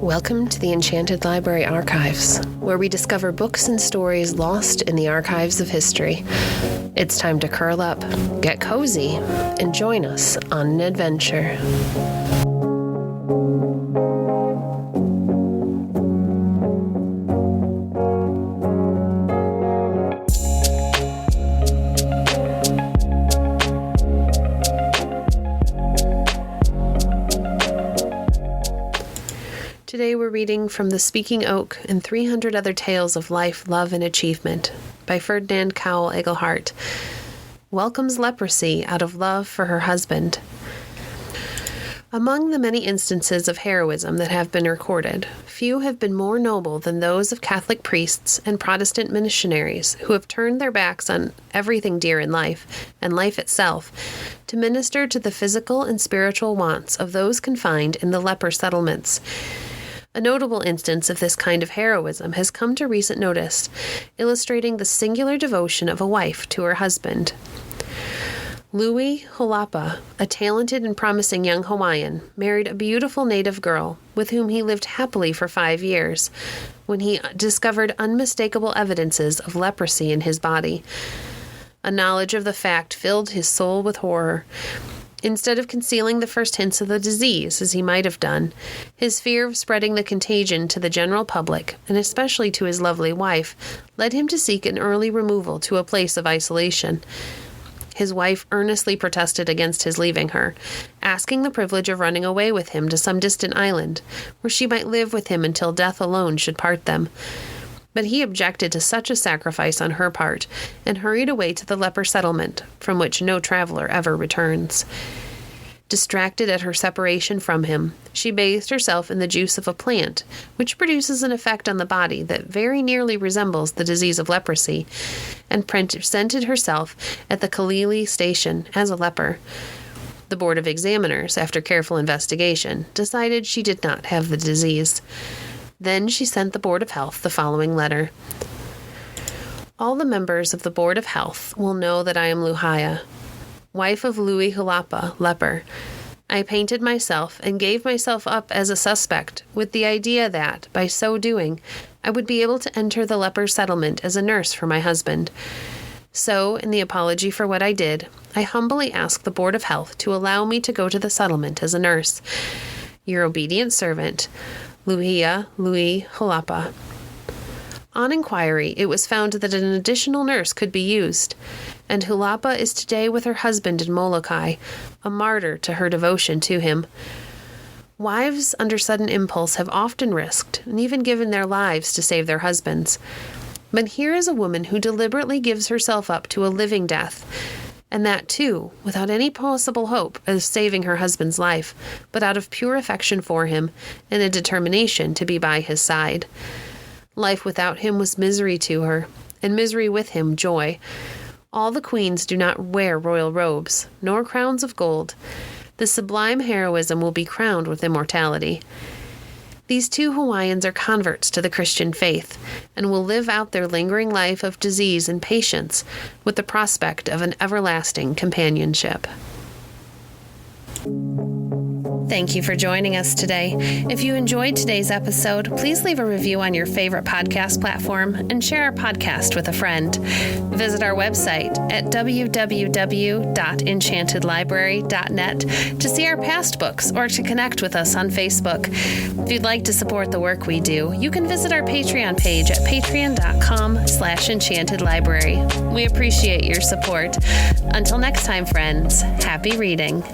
Welcome to the Enchanted Library archives, where we discover books and stories lost in the archives of history. It's time to curl up, get cozy, and join us on an adventure. Today we're reading from The Speaking Oak and 300 Other Tales of Life, Love, and Achievement by Ferdinand Cowle Iglehart. Welcomes leprosy out of love for her husband. Among the many instances of heroism that have been recorded, few have been more noble than those of Catholic priests and Protestant missionaries who have turned their backs on everything dear in life, and life itself, to minister to the physical and spiritual wants of those confined in the leper settlements. A notable instance of this kind of heroism has come to recent notice, illustrating the singular devotion of a wife to her husband. Louis Holapa, a talented and promising young Hawaiian, married a beautiful native girl with whom he lived happily for 5 years, when he discovered unmistakable evidences of leprosy in his body. A knowledge of the fact filled his soul with horror. Instead of concealing the first hints of the disease, as he might have done, his fear of spreading the contagion to the general public, and especially to his lovely wife, led him to seek an early removal to a place of isolation. His wife earnestly protested against his leaving her, asking the privilege of running away with him to some distant island, where she might live with him until death alone should part them. But he objected to such a sacrifice on her part, and hurried away to the leper settlement, from which no traveler ever returns. Distracted at her separation from him, she bathed herself in the juice of a plant, which produces an effect on the body that very nearly resembles the disease of leprosy, and presented herself at the Kalili station as a leper. The Board of Examiners, after careful investigation, decided she did not have the disease. Then she sent the Board of Health the following letter. All the members of the Board of Health will know that I am Luhaya, wife of Louis Holapa, leper. I painted myself and gave myself up as a suspect with the idea that, by so doing, I would be able to enter the leper settlement as a nurse for my husband. So, in the apology for what I did, I humbly ask the Board of Health to allow me to go to the settlement as a nurse. Your obedient servant, Luhia Louis Holapa. On inquiry, it was found that an additional nurse could be used, and Holapa is today with her husband in Molokai, a martyr to her devotion to him. Wives under sudden impulse have often risked and even given their lives to save their husbands. But here is a woman who deliberately gives herself up to a living death, and that, too, without any possible hope of saving her husband's life, but out of pure affection for him and a determination to be by his side. Life without him was misery to her, and misery with him joy. All the queens do not wear royal robes, nor crowns of gold. The sublime heroism will be crowned with immortality. These two Hawaiians are converts to the Christian faith, and will live out their lingering life of disease and patience with the prospect of an everlasting companionship. Thank you for joining us today. If you enjoyed today's episode, please leave a review on your favorite podcast platform and share our podcast with a friend. Visit our website at www.enchantedlibrary.net to see our past books or to connect with us on Facebook. If you'd like to support the work we do, you can visit our Patreon page at patreon.com/enchantedlibrary. We appreciate your support. Until next time, friends, happy reading.